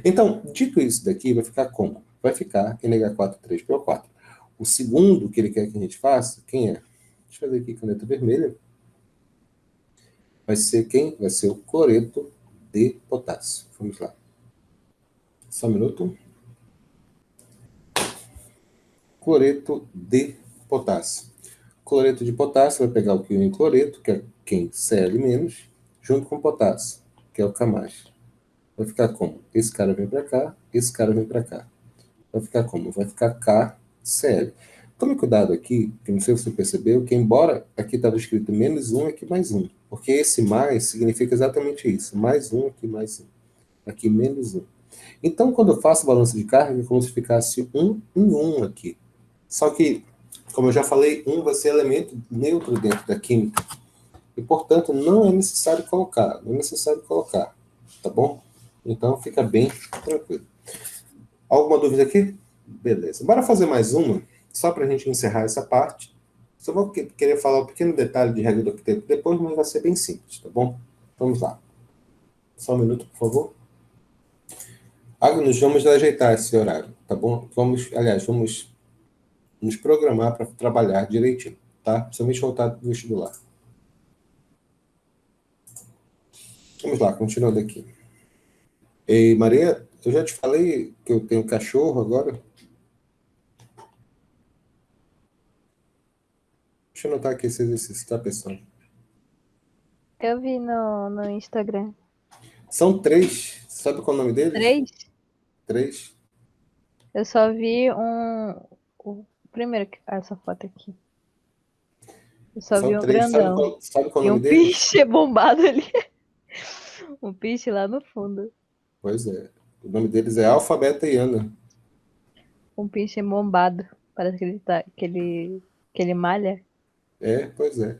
Então, dito isso daqui, vai ficar como? Vai ficar NH4, 3PO4. O segundo que ele quer que a gente faça, quem é? Deixa eu fazer aqui caneta vermelha. Vai ser quem? Vai ser o cloreto de potássio. Vamos lá. Só um minuto. Cloreto de potássio. Cloreto de potássio vai pegar o íon cloreto, que é quem? Cl-, junto com potássio, que é o K+. Vai ficar como? Esse cara vem para cá, esse cara vem para cá. Vai ficar como? Vai ficar KCl. Tome cuidado aqui, que não sei se você percebeu, que embora aqui estava escrito -1, aqui mais 1. Porque esse mais significa exatamente isso. +1, aqui mais 1. Aqui -1. Então, quando eu faço balanço de carga, é como se ficasse 1 em 1 aqui. Só que, como eu já falei, 1 vai ser elemento neutro dentro da química. E, portanto, não é necessário colocar. Não é necessário colocar. Tá bom? Então, fica bem tranquilo. Alguma dúvida aqui? Beleza. Bora fazer mais uma. Só para a gente encerrar essa parte, só vou querer falar um pequeno detalhe de regra do octeto depois, mas vai ser bem simples, tá bom? Vamos lá. Só um minuto, por favor. Agnes, vamos ajeitar esse horário, tá bom? Vamos nos programar para trabalhar direitinho, tá? Principalmente voltado para o vestibular. Vamos lá, continuando aqui. Ei, Maria, eu já te falei que eu tenho cachorro agora? Deixa eu anotar aqui esse exercício, tá, pessoal? Eu vi no Instagram. São 3. Sabe qual é o nome deles? 3? 3. Eu só vi o primeiro, essa foto aqui. Eu só vi São um 3. grandão. Sabe qual é E o um nome deles? piche bombado ali. Um piche lá no fundo. Pois é. O nome deles é Alfa, Beta e Ana. Um piche bombado. Parece que ele malha. É, pois é.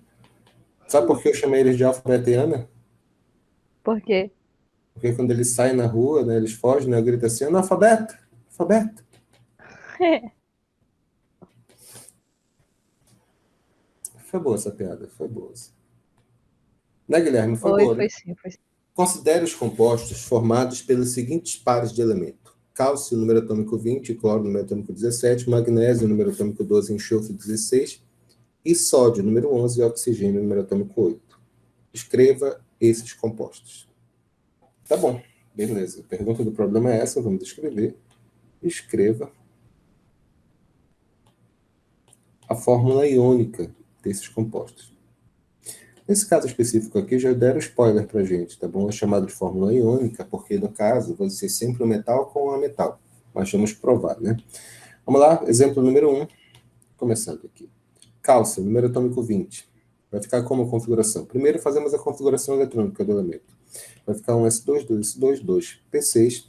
Sabe por que eu chamei eles de Alfa, Beta e Ana? Por quê? Porque quando eles saem na rua, né, eles fogem, né, eu grito assim, analfabeta, alfabeto. Foi boa essa piada, foi boa. Né, Guilherme? Foi boa, né? Foi sim. Considere os compostos formados pelos seguintes pares de elemento. Cálcio, número atômico 20, cloro, número atômico 17, magnésio, número atômico 12, enxofre 16, e sódio, número 11, e oxigênio, número atômico 8. Escreva esses compostos. Tá bom, beleza. A pergunta do problema é essa, vamos descrever. Escreva a fórmula iônica desses compostos. Nesse caso específico aqui, já deram spoiler para a gente, tá bom? É chamado de fórmula iônica, porque no caso vai ser sempre o metal com a metal. Mas vamos provar, né? Vamos lá, exemplo número 1, começando aqui. Cálcio, número atômico 20. Vai ficar como a configuração? Primeiro fazemos a configuração eletrônica do elemento. Vai ficar um S2, 2S2, 2P6,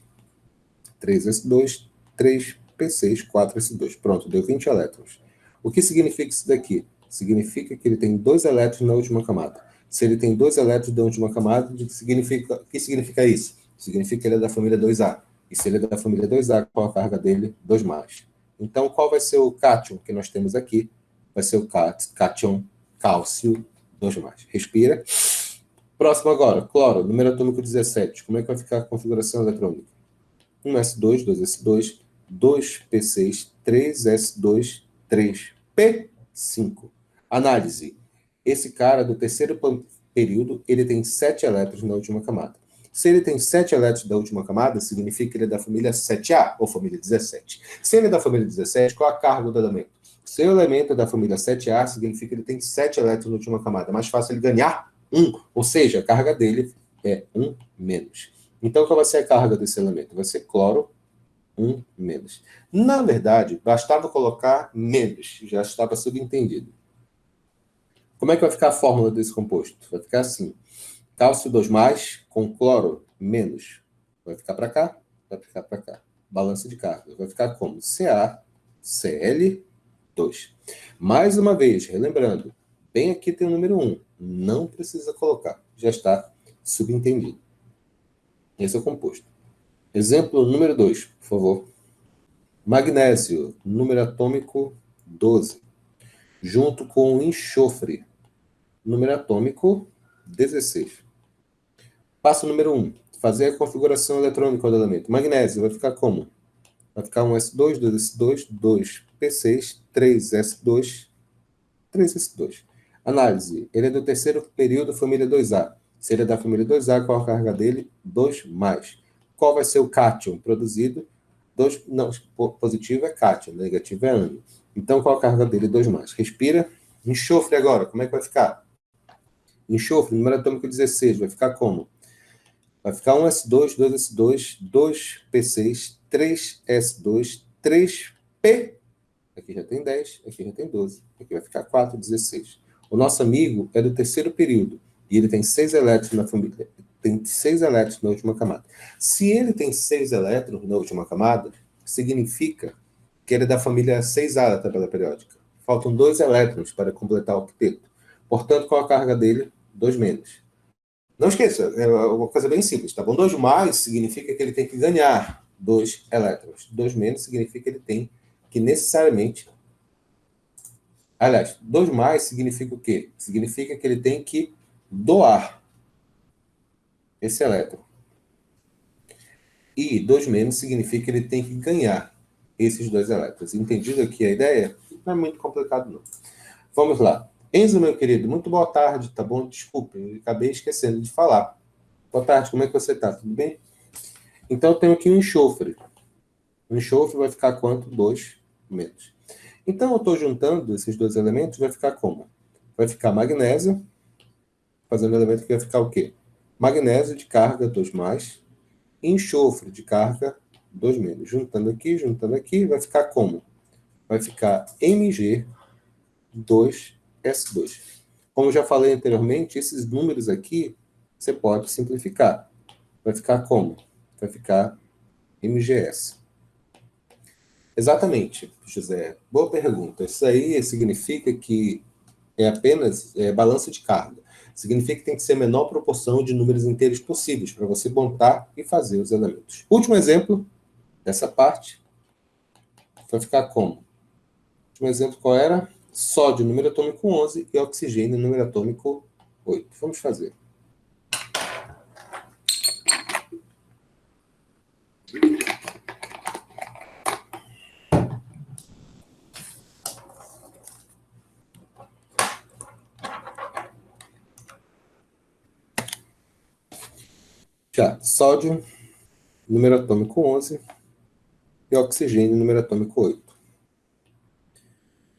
3S2, 3P6, 4S2. Pronto, deu 20 elétrons. O que significa isso daqui? Significa que ele tem 2 elétrons na última camada. Se ele tem 2 elétrons na última camada, o que significa isso? Significa que ele é da família 2A. E se ele é da família 2A, qual a carga dele? 2+. Então, qual vai ser o cátion que nós temos aqui? Vai ser o cátion cálcio 2+. Respira. Próximo agora, cloro, número atômico 17. Como é que vai ficar a configuração eletrônica? 1S2, 2S2, 2P6, 3S2, 3P5. Análise. Esse cara do terceiro período, ele tem 7 elétrons na última camada. Se ele tem 7 elétrons da última camada, significa que ele é da família 7A, ou família 17. Se ele é da família 17, qual a carga do elemento? Se o elemento é da família 7A, significa que ele tem 7 elétrons na última camada. É mais fácil ele ganhar 1, ou seja, a carga dele é 1 menos. Então, qual vai ser a carga desse elemento? Vai ser cloro 1 menos. Na verdade, bastava colocar menos, já estava subentendido. Como é que vai ficar a fórmula desse composto? Vai ficar assim, cálcio 2+, com cloro menos. Vai ficar para cá, vai ficar para cá. Balança de carga. Vai ficar como? CaCl2. Mais uma vez, relembrando, bem aqui tem o número 1. Não precisa colocar, já está subentendido. Esse é o composto. Exemplo número 2, por favor. Magnésio, número atômico 12, junto com enxofre, número atômico 16. Passo número 1, fazer a configuração eletrônica do elemento. Magnésio vai ficar como? Vai ficar um S2, 2S2, 2P6, 3S2, 3S2. Análise, ele é do terceiro período família 2A. Se ele é da família 2A, qual a carga dele? 2+. Qual vai ser o cátion produzido? Não, positivo é cátion, negativo é ânion. Então, qual a carga dele? 2+. Respira. Enxofre agora, como é que vai ficar? Enxofre, número atômico 16, vai ficar como? Vai ficar 1S2, 2S2, 2P6, 3S2, 3P. Aqui já tem 10, aqui já tem 12. Aqui vai ficar 4, 16. O nosso amigo é do terceiro período. E ele tem 6 elétrons na família. Tem 6 elétrons na última camada. Se ele tem 6 elétrons na última camada, significa que ele é da família 6A da tabela periódica. Faltam 2 elétrons para completar o octeto. Portanto, qual a carga dele? 2-. Não esqueça, é uma coisa bem simples, tá bom? 2+ significa que ele tem que ganhar 2 elétrons. 2- significa que ele tem que necessariamente Aliás, 2 mais significa o quê? Significa que ele tem que doar esse elétron. E 2 menos significa que ele tem que ganhar esses 2 elétrons. Entendido aqui a ideia? Não é muito complicado, não. Vamos lá. Enzo, meu querido, muito boa tarde, tá bom? Desculpe, eu acabei esquecendo de falar. Boa tarde, como é que você tá? Tudo bem? Então, eu tenho aqui um enxofre. O enxofre vai ficar quanto? 2 menos. Então, eu estou juntando esses 2 elementos, vai ficar como? Vai ficar magnésio, fazendo o elemento que vai ficar o quê? Magnésio de carga 2+, e enxofre de carga 2-. Juntando aqui, vai ficar como? Vai ficar Mg2S2. Como já falei anteriormente, esses números aqui, você pode simplificar. Vai ficar como? Vai ficar MgS. Exatamente, José. Boa pergunta. Isso aí significa que é apenas balanço de carga. Significa que tem que ser a menor proporção de números inteiros possíveis para você montar e fazer os elementos. Último exemplo dessa parte vai ficar como? Último exemplo qual era? Sódio, número atômico 11, e oxigênio, número atômico 8. Vamos fazer. Já, sódio, número atômico 11, e oxigênio, número atômico 8.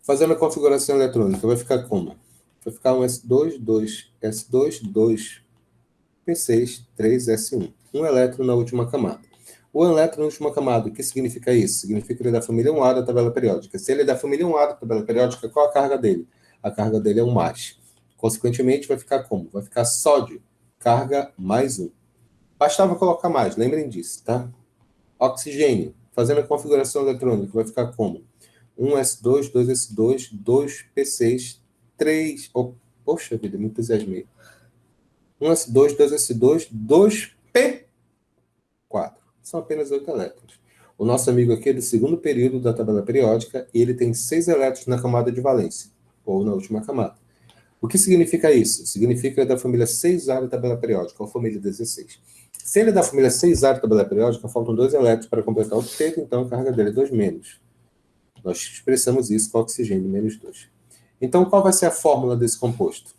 Fazendo a configuração eletrônica, vai ficar como? Vai ficar um S2, 2, S2, 2, P6, 3, S1. Um elétron na última camada. O elétron na última camada, o que significa isso? Significa que ele é da família 1A da tabela periódica. Se ele é da família 1A da tabela periódica, qual a carga dele? A carga dele é 1 mais. Consequentemente, vai ficar como? Vai ficar sódio, carga mais 1. Bastava colocar mais, lembrem disso, tá? Oxigênio, fazendo a configuração eletrônica, vai ficar como? 1S2, 2S2, 2P6, 3... Oh, poxa vida, me entusiasmei. 1S2, 2S2, 2P4. São apenas 8 elétrons. O nosso amigo aqui é do segundo período da tabela periódica e ele tem 6 elétrons na camada de valência, ou na última camada. O que significa isso? Significa que ele é da família 6A da tabela periódica, ou família 16. Se ele é da família 6A da tabela periódica, faltam 2 elétrons para completar o octeto, então a carga dele é 2 menos. Nós expressamos isso com oxigênio menos 2. Então, qual vai ser a fórmula desse composto?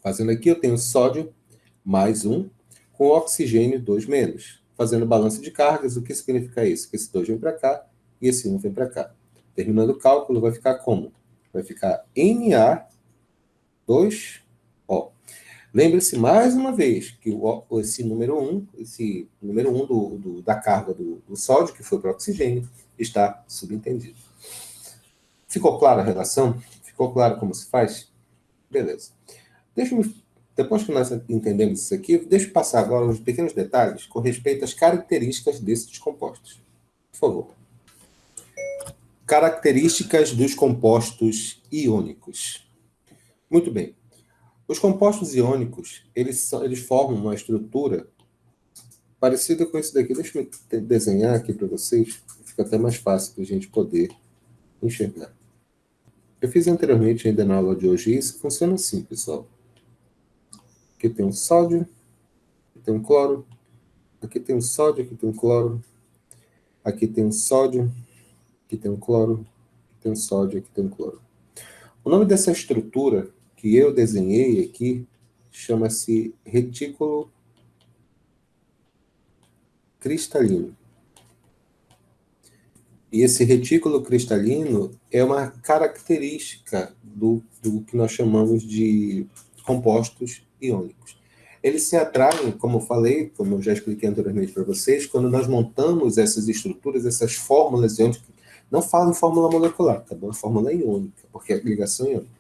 Fazendo aqui, eu tenho sódio mais 1 com oxigênio 2 menos. Fazendo balanço de cargas, o que significa isso? Que esse 2 vem para cá e esse 1 vem para cá. Terminando o cálculo, vai ficar como? Vai ficar Na2O. Lembre-se mais uma vez que esse número 1, da carga do sódio, que foi para o oxigênio, está subentendido. Ficou clara a relação? Ficou claro como se faz? Beleza. Depois que nós entendemos isso aqui, deixa eu passar agora uns pequenos detalhes com respeito às características desses compostos. Por favor. Características dos compostos iônicos. Muito bem. Os compostos iônicos, eles formam uma estrutura parecida com isso daqui. Deixa eu desenhar aqui para vocês, fica até mais fácil para a gente poder enxergar. Eu fiz anteriormente ainda na aula de hoje, e isso funciona assim, pessoal. Aqui tem um sódio, aqui tem um cloro, aqui tem um sódio, aqui tem um cloro, aqui tem um sódio, aqui tem um cloro, aqui tem um sódio, aqui tem um cloro. O nome dessa estrutura que eu desenhei aqui chama-se retículo cristalino. E esse retículo cristalino é uma característica do que nós chamamos de compostos iônicos. Eles se atraem, como eu falei, como eu já expliquei anteriormente para vocês, quando nós montamos essas estruturas, essas fórmulas iônicas. Não falo em fórmula molecular, tá bom? É fórmula iônica, porque é ligação iônica.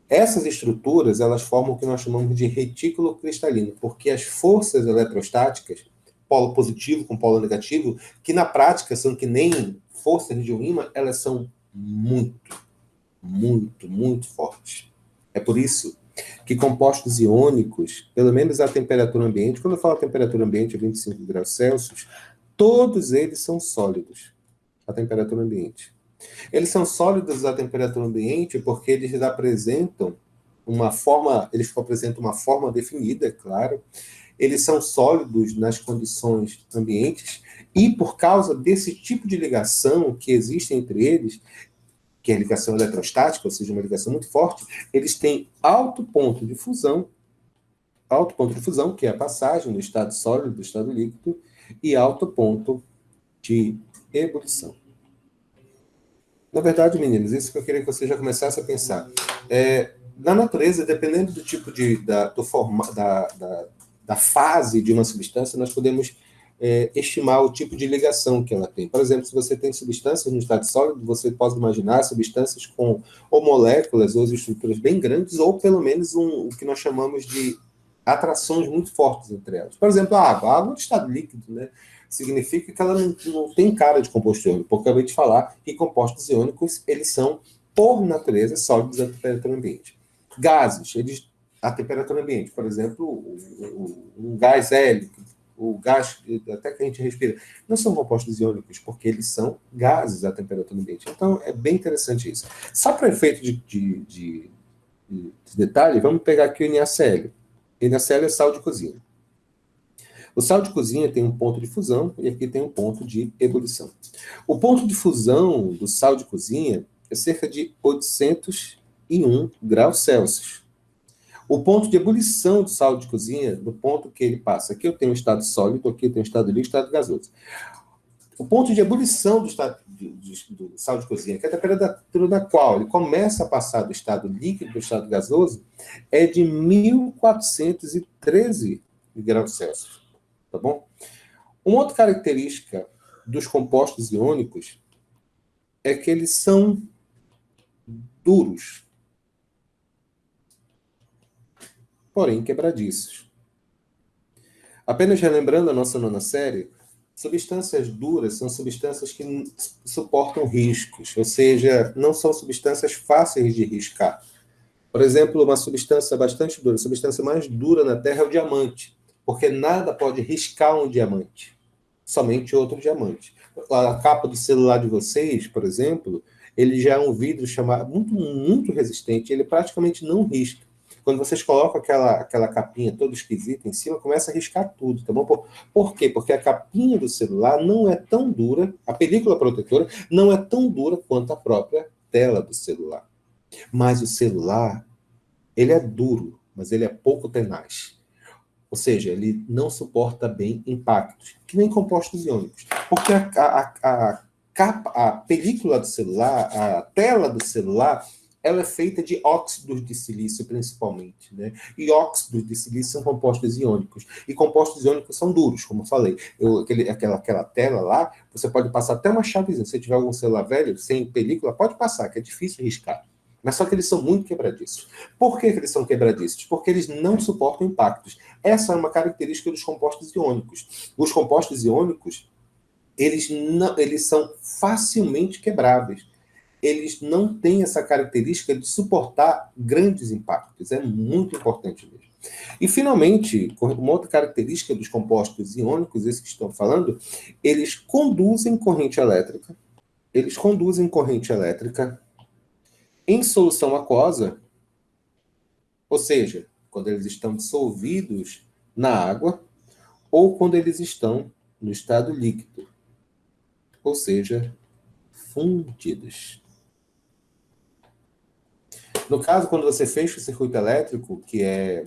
Essas estruturas, elas formam o que nós chamamos de retículo cristalino, porque as forças eletrostáticas, polo positivo com polo negativo, que na prática são que nem forças de um ímã, elas são muito, muito, muito fortes. É por isso que compostos iônicos, pelo menos a temperatura ambiente, quando eu falo temperatura ambiente, 25 graus Celsius, todos eles são sólidos, a temperatura ambiente. Eles são sólidos à temperatura ambiente porque eles apresentam uma forma definida, é claro. Eles são sólidos nas condições ambientes e, por causa desse tipo de ligação que existe entre eles, que é a ligação eletrostática, ou seja, uma ligação muito forte, eles têm alto ponto de fusão, que é a passagem do estado sólido do estado líquido, e alto ponto de ebulição. Na verdade, meninos, isso que eu queria que você já começasse a pensar. Na natureza, dependendo do tipo da fase de uma substância, nós podemos estimar o tipo de ligação que ela tem. Por exemplo, se você tem substâncias no estado sólido, você pode imaginar substâncias com ou moléculas ou estruturas bem grandes, ou pelo menos o que nós chamamos de atrações muito fortes entre elas. Por exemplo, a água. A água é um estado líquido, né? Significa que ela não tem cara de composto iônico, porque eu acabei de falar que compostos iônicos, eles são, por natureza, sólidos à temperatura ambiente. Gases, eles, à temperatura ambiente, por exemplo, um gás hélio, o gás até que a gente respira, não são compostos iônicos, porque eles são gases à temperatura ambiente. Então, é bem interessante isso. Só para efeito de detalhe, vamos pegar aqui o NaCl. NaCl é sal de cozinha. O sal de cozinha tem um ponto de fusão e aqui tem um ponto de ebulição. O ponto de fusão do sal de cozinha é cerca de 801 graus Celsius. O ponto de ebulição do sal de cozinha, do ponto que ele passa, aqui eu tenho um estado sólido, aqui eu tenho um estado líquido, estado gasoso. O ponto de ebulição do sal de cozinha, que é a temperatura da qual ele começa a passar do estado líquido para o estado gasoso, é de 1413 graus Celsius. Tá bom? Uma outra característica dos compostos iônicos é que eles são duros, porém quebradiços. Apenas relembrando a nossa nona série, substâncias duras são substâncias que suportam riscos, ou seja, não são substâncias fáceis de riscar. Por exemplo, uma substância bastante dura, a substância mais dura na Terra é o diamante, porque nada pode riscar um diamante, somente outro diamante. A capa do celular de vocês, por exemplo, ele já é um vidro chamado muito resistente, ele praticamente não risca. Quando vocês colocam aquela capinha toda esquisita em cima, começa a riscar tudo, tá bom? Por quê? Porque a capinha do celular não é tão dura, a película protetora não é tão dura quanto a própria tela do celular. Mas o celular, ele é duro, mas ele é pouco tenaz. Ou seja, ele não suporta bem impactos, que nem compostos iônicos. Porque a película do celular, a tela do celular, ela é feita de óxidos de silício, principalmente, né? E óxidos de silício são compostos iônicos. E compostos iônicos são duros, como eu falei. Aquela tela lá, você pode passar até uma chavezinha. Se você tiver algum celular velho, sem película, pode passar, que é difícil riscar. Mas só que eles são muito quebradiços. Por que eles são quebradiços? Porque eles não suportam impactos. Essa é uma característica dos compostos iônicos. Os compostos iônicos, eles são facilmente quebráveis. Eles não têm essa característica de suportar grandes impactos. É muito importante mesmo. E, finalmente, uma outra característica dos compostos iônicos, esses que estão falando, eles conduzem corrente elétrica. Eles conduzem corrente elétrica em solução aquosa, ou seja, quando eles estão dissolvidos na água, ou quando eles estão no estado líquido, ou seja, fundidos. No caso, quando você fecha o circuito elétrico, que é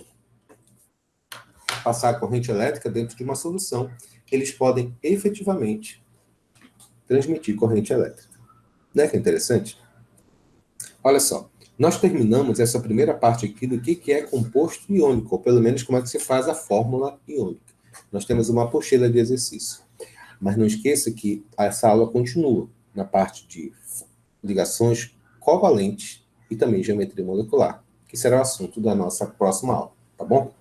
passar a corrente elétrica dentro de uma solução, eles podem efetivamente transmitir corrente elétrica. Não é que é interessante? Olha só, nós terminamos essa primeira parte aqui do que é composto iônico, ou pelo menos como é que se faz a fórmula iônica. Nós temos uma apostila de exercício. Mas não esqueça que essa aula continua na parte de ligações covalentes e também geometria molecular, que será o assunto da nossa próxima aula, tá bom?